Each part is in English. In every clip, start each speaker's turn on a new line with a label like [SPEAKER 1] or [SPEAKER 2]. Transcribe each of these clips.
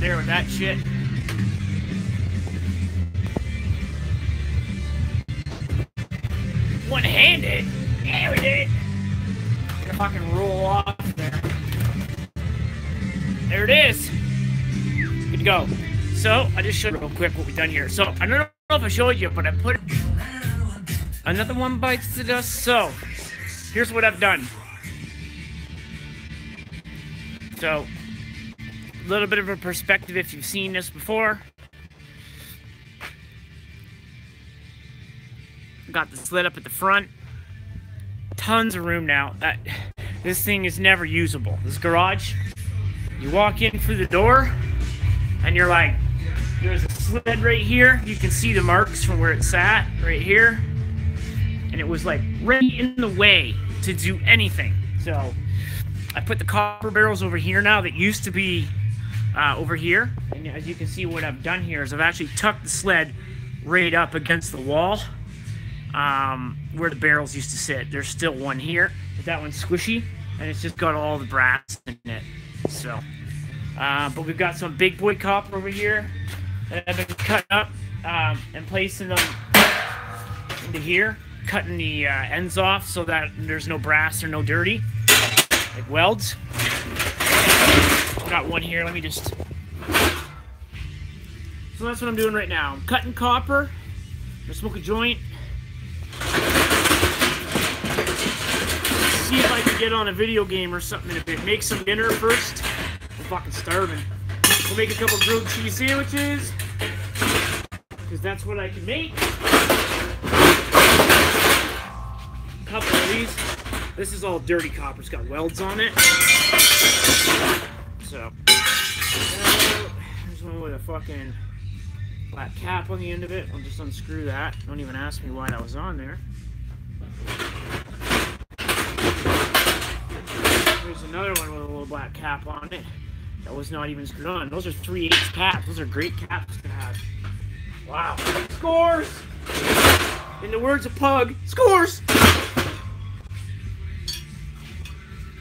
[SPEAKER 1] there with that shit. One-handed? Yeah, we did it. Gonna fucking roll off there. There it is. Good to go. So, I just showed you real quick what we've done here. So, I don't know if I showed you, but I put another one bites the dust. So, here's what I've done. So, a little bit of a perspective if you've seen this before. Got the sled up at the front. Tons of room now. This thing is never usable. This garage, you walk in through the door, and you're like, there's a sled right here. You can see the marks from where it sat, right here. And it was like right in the way to do anything. So, I put the copper barrels over here now that used to be over here. And as you can see, what I've done here is I've actually tucked the sled right up against the wall. Where the barrels used to sit. There's still one here, but that one's squishy, and it's just got all the brass in it. So, but we've got some big boy copper over here that I've been cutting up and placing them into here, cutting the ends off so that there's no brass or no dirty, like welds. Got one here. Let me just. So that's what I'm doing right now. I'm cutting copper. I'm gonna smoke a joint. See if I can get on a video game or something in a bit. Make some dinner first. I'm fucking starving. We'll make a couple grilled cheese sandwiches. Because that's what I can make. A couple of these. This is all dirty copper. It's got welds on it. So. There's one with a fucking black cap on the end of it. I'll just unscrew that. Don't even ask me why that was on there. There's another one with a little black cap on it that was not even screwed on. Those are 3/8 caps. Those are great caps to have. Wow. Scores! In the words of Pug, scores!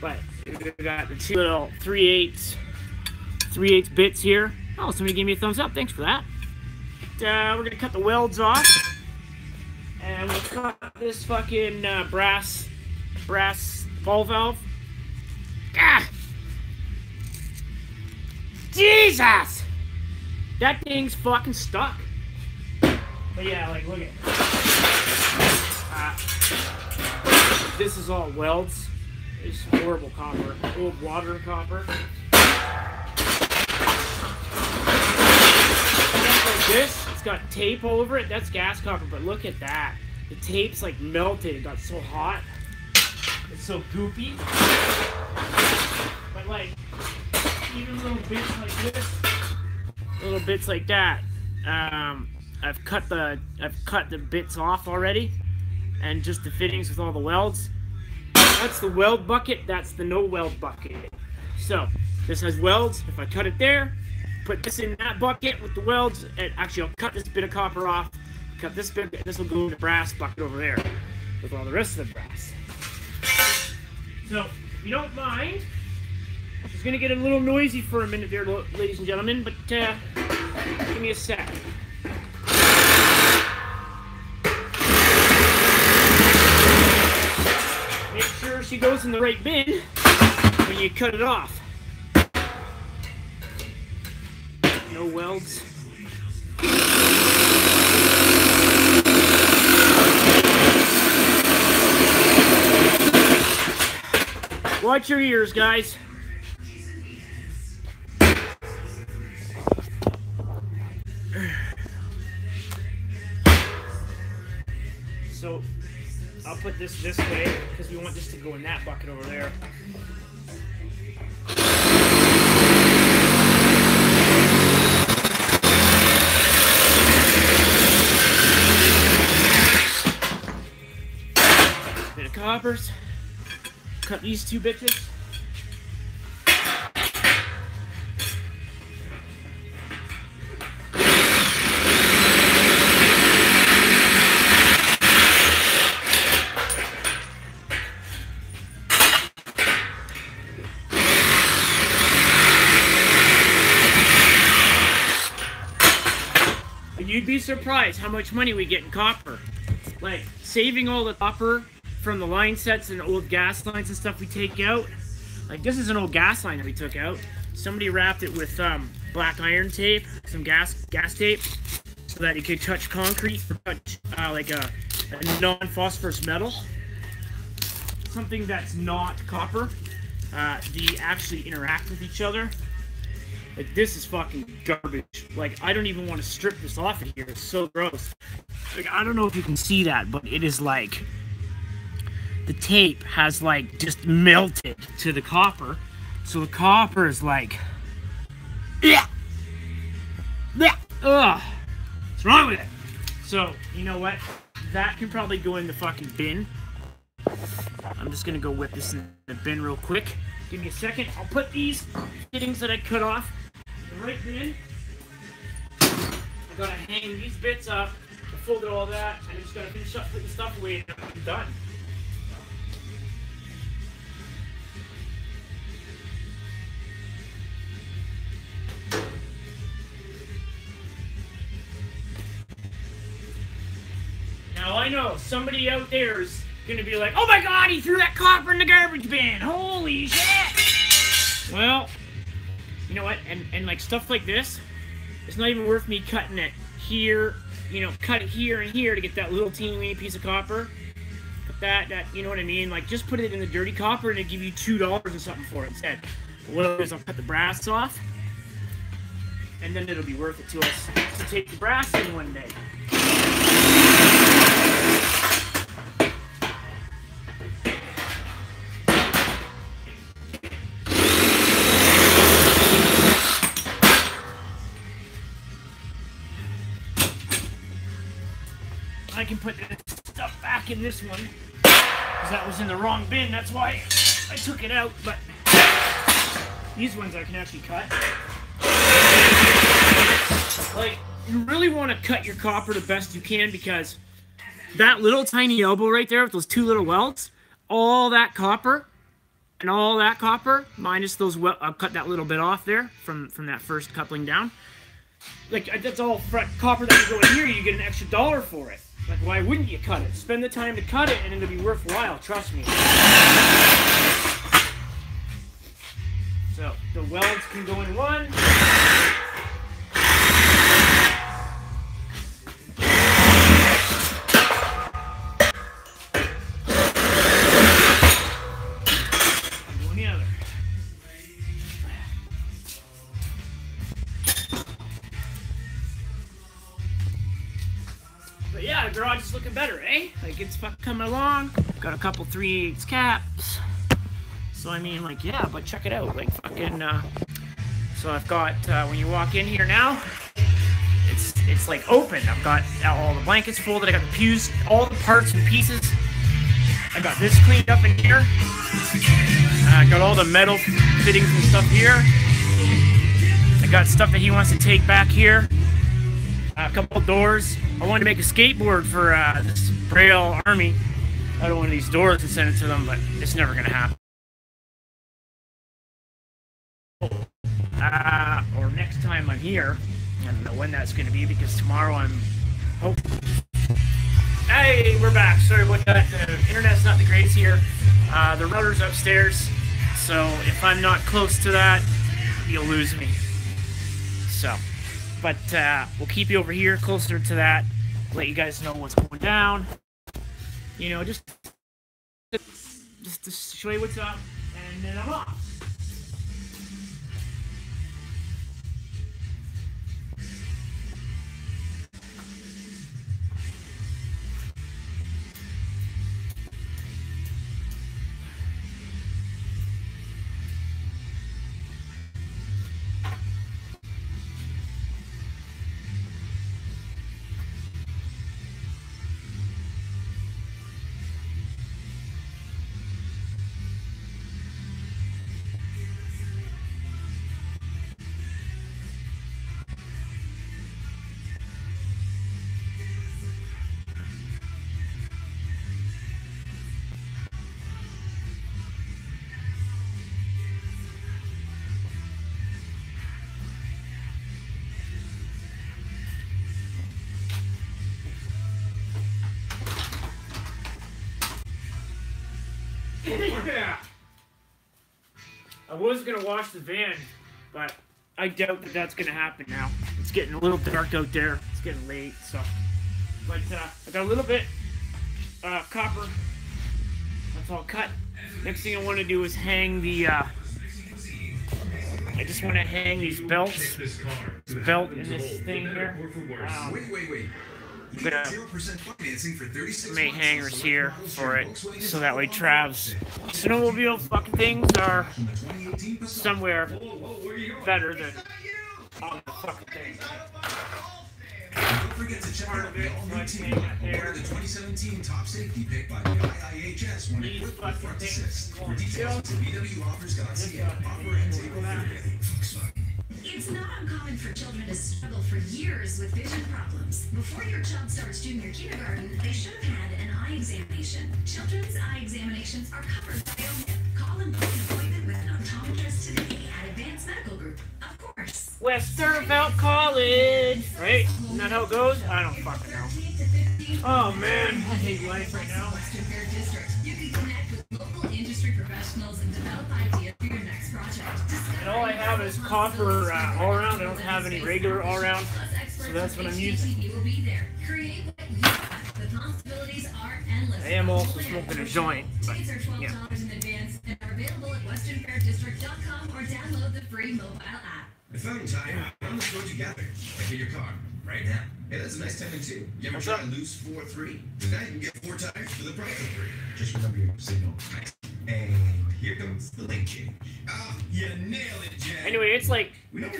[SPEAKER 1] But we got the two little 3/8 bits here. Oh, somebody gave me a thumbs up. Thanks for that. We're going to cut the welds off. And we'll cut this fucking brass ball valve. Ah! Jesus! That thing's fucking stuck. But yeah, like, look at it. This is all welds. It's horrible copper. Old water copper. Like this, it's got tape all over it. That's gas copper, but look at that. The tape's like melted. It got so hot. It's so goopy. But like, even little bits like this, little bits like that, I've cut the bits off already, and just the fittings with all the welds. That's the weld bucket. That's the no weld bucket. So this has welds. If I cut it there, put this in that bucket with the welds, and actually I'll cut this bit of copper off. Cut this bit. This will go in the brass bucket over there with all the rest of the brass. So, if you don't mind, it's going to get a little noisy for a minute there, ladies and gentlemen, but give me a sec. Make sure she goes in the right bin when you cut it off. No welds. Watch your ears, guys. So, I'll put this way because we want this to go in that bucket over there. Bit of coppers. Cut these two bitches. You'd be surprised how much money we get in copper. Like, saving all the copper from the line sets and old gas lines and stuff we take out. Like, this is an old gas line that we took out. Somebody wrapped it with black iron tape, some gas tape, so that it could touch concrete, or touch like a non-phosphorus metal. Something that's not copper. They actually interact with each other. Like, this is fucking garbage. Like, I don't even want to strip this off of here. It's so gross. Like, I don't know if you can see that, but it is like... the tape has, like, just melted to the copper. So the copper is like... yeah! Yeah! Ugh! What's wrong with it? So, you know what? That can probably go in the fucking bin. I'm just gonna go whip this in the bin real quick. Give me a second. I'll put these fittings that I cut off in the right bin. I gotta hang these bits up. I folded all that. I just gotta finish up putting stuff away and I'm done. Now I know somebody out there is gonna be like, oh my god, he threw that copper in the garbage bin! Holy shit! Well, you know what? And like stuff like this, it's not even worth me cutting it here, you know, cut it here and here to get that little teeny weeny piece of copper. Cut that, you know what I mean? Like, just put it in the dirty copper and it'll give you $2 or something for it instead. What I'll do is I'll cut the brass off, and then it'll be worth it to us to take the brass in one day. I can put this stuff back in this one, because that was in the wrong bin, that's why I took it out, but these ones I can actually cut. Like, you really want to cut your copper the best you can, because that little tiny elbow right there with those two little welds, all that copper, and all that copper, minus those welds, I'll cut that little bit off there from that first coupling down. Like, that's all copper that can go in here, you get an extra $1 for it. Like, why wouldn't you cut it? Spend the time to cut it and it'll be worthwhile, trust me. So, the welds can go in one. And go in the other. But yeah, the garage is looking better, eh? Like, it's coming along. Got a couple 3/8 caps. So, I mean, like, yeah, but check it out. Like, fucking, so I've got, when you walk in here now, it's like open. I've got all the blankets folded. I got the pews, all the parts and pieces. I got this cleaned up in here. I got all the metal fittings and stuff here. I got stuff that he wants to take back here. A couple doors. I wanted to make a skateboard for this Braille Army out of one of these doors and send it to them, but it's never gonna happen. Or next time I'm here. I don't know when that's gonna be, because tomorrow I'm... oh. Hey, we're back. Sorry about that. The internet's not the greatest here. The router's upstairs, so if I'm not close to that, you'll lose me. So... but we'll keep you over here closer to that, let you guys know what's going down. You know, just to show you what's up, and then I'm off. Yeah. I was gonna wash the van, but I doubt that that's gonna happen now. It's getting a little dark out there. It's getting late, so. But I got a little bit copper. That's all cut. Next thing I want to do is hang the. I just want to hang these belts. This belt and this thing here.
[SPEAKER 2] Wait.
[SPEAKER 1] I'm gonna make hangers here for it, so that way Trav's snowmobile fucking things are somewhere better than on the fucking thing.
[SPEAKER 2] Don't forget to check out the all-new team awarded the 2017 top safety pick by the IIHS when equipped with front assist. For details, VWOffers.ca. Offer ends April 30th.
[SPEAKER 3] It's not uncommon for children to struggle for years with vision problems. Before your child starts junior kindergarten, they should have had an eye examination. Children's eye examinations are covered by OHIP. Call and book an appointment with an optometrist today at Advanced Medical Group. Of course.
[SPEAKER 1] Westervelt College, right? Isn't that how it goes? I don't fucking know. Oh man, I hate life right now.
[SPEAKER 3] Western Fair District. You can connect with local industry professionals and develop ideas for your next project.
[SPEAKER 1] And all I have is copper all around. I don't have any regular all around, so that's what I'm using. I am also smoking a joint, but yeah.
[SPEAKER 3] Available at westernfairdistrict.com or download the free mobile app.
[SPEAKER 2] The phone time, let's go together. Like in your car, right now. Hey, that's a nice timing too. You ever try loose 4-3? Now you can get 4 tires for the price of 3. Just remember your signal. And here comes the link change. Ah, you nailed it, Jack.
[SPEAKER 1] Anyway, it's like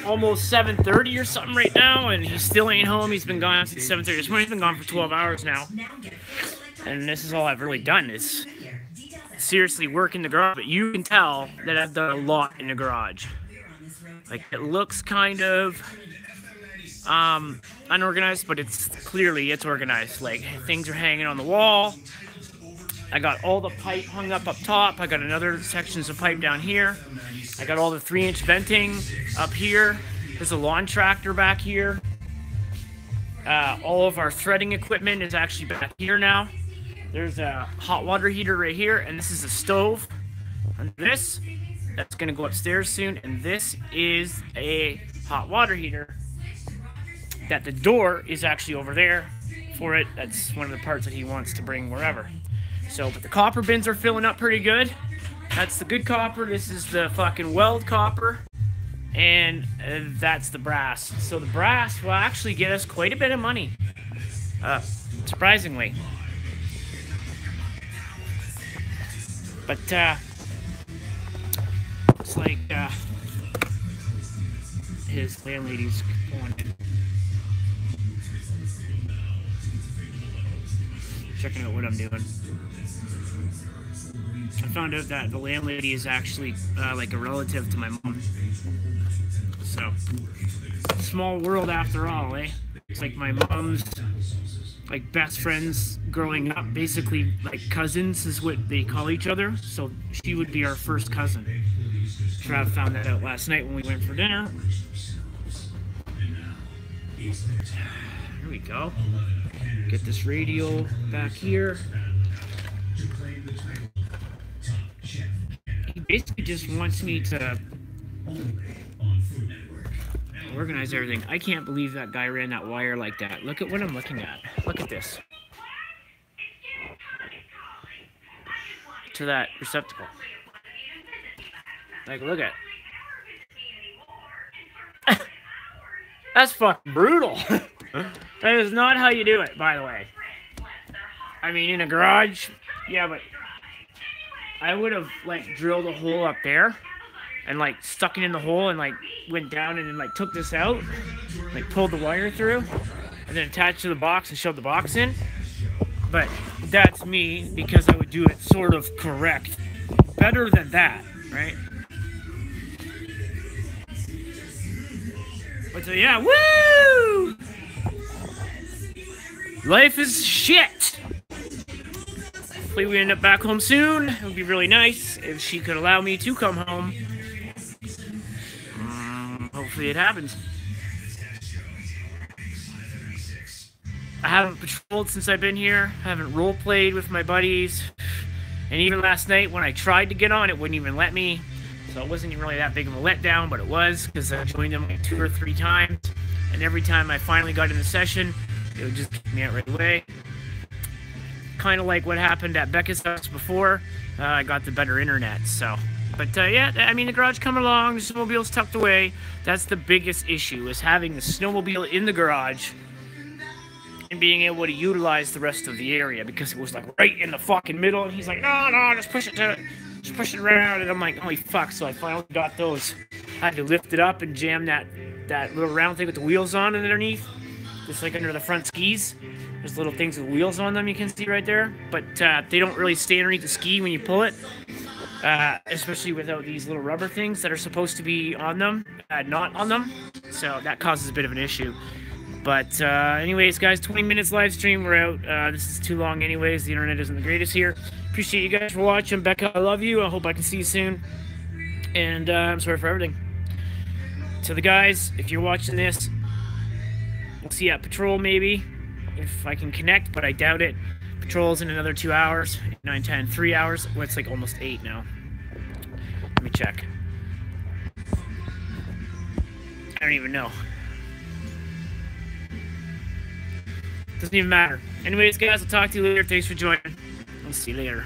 [SPEAKER 1] almost 7:30 or something right now, and he still ain't home. He's been gone since 7:30 this morning. He's been gone for 12 hours now. And this is all I've really done is seriously work in the garage, but you can tell that I've done a lot in the garage. Like, it looks kind of unorganized, but it's organized. Like, things are hanging on the wall. I got all the pipe hung up top. I got another sections of pipe down here. I got all the 3-inch venting up here. There's a lawn tractor back here. All of our threading equipment is actually back here now. There's a hot water heater right here, and this is a stove. And this, that's gonna go upstairs soon, and this is a hot water heater. That the door is actually over there for it. That's one of the parts that he wants to bring wherever. So, but the copper bins are filling up pretty good. That's the good copper. This is the fucking weld copper. And that's the brass. So the brass will actually get us quite a bit of money. Surprisingly. But, it's like, his landlady's going in. Checking out what I'm doing. I found out that the landlady is actually like a relative to my mom. So, small world after all, eh? It's like my mom's like best friends growing up, basically like cousins is what they call each other. So she would be our first cousin. Trav found that out last night when we went for dinner. Here we go. Get this radio back here. He basically just wants me to organize everything. I can't believe that guy ran that wire like that. Look at what I'm looking at. Look at this. To that receptacle. Like, look at it. That's fucking brutal. That is not how you do it, by the way. I mean, in a garage, yeah, but I would have, like, drilled a hole up there and, like, stuck it in the hole and, like, went down and then, like, took this out, like, pulled the wire through, and then attached to the box and shoved the box in. But that's me, because I would do it sort of correct. Better than that, right? But so, yeah, woo! Life is shit! Hopefully we end up back home soon. It would be really nice if she could allow me to come home. Hopefully it happens. I haven't patrolled since I've been here. I haven't role-played with my buddies. And even last night when I tried to get on, it wouldn't even let me. So it wasn't even really that big of a letdown, but it was, because I joined them like 2 or 3 times. And every time I finally got in the session, it would just kick me out right away. Kind of like what happened at Becca's house before. I got the better internet, so. But yeah, I mean, the garage coming along, the snowmobile's tucked away. That's the biggest issue, is having the snowmobile in the garage and being able to utilize the rest of the area, because it was like right in the fucking middle, and he's like, no, just push it around, and I'm like, holy fuck. So I finally got those. I had to lift it up and jam that little round thing with the wheels on underneath, just like under the front skis. There's little things with wheels on them you can see right there, but they don't really stay underneath the ski when you pull it, especially without these little rubber things that are supposed to be on them, not on them, so that causes a bit of an issue. But anyways, guys, 20 minutes live stream, we're out. This is too long anyways, the internet isn't the greatest here. Appreciate you guys for watching. Becca, I love you. I hope I can see you soon, and I'm sorry for everything. To the guys, if you're watching this, we'll see you at Patrol maybe, if I can connect, but I doubt it. Patrol's in another 2 hours, 8, 9, 10, 3 hours. Well, it's like almost 8 now. Let me check. I don't even know. Doesn't even matter. Anyways, guys, I'll talk to you later. Thanks for joining. I'll see you later.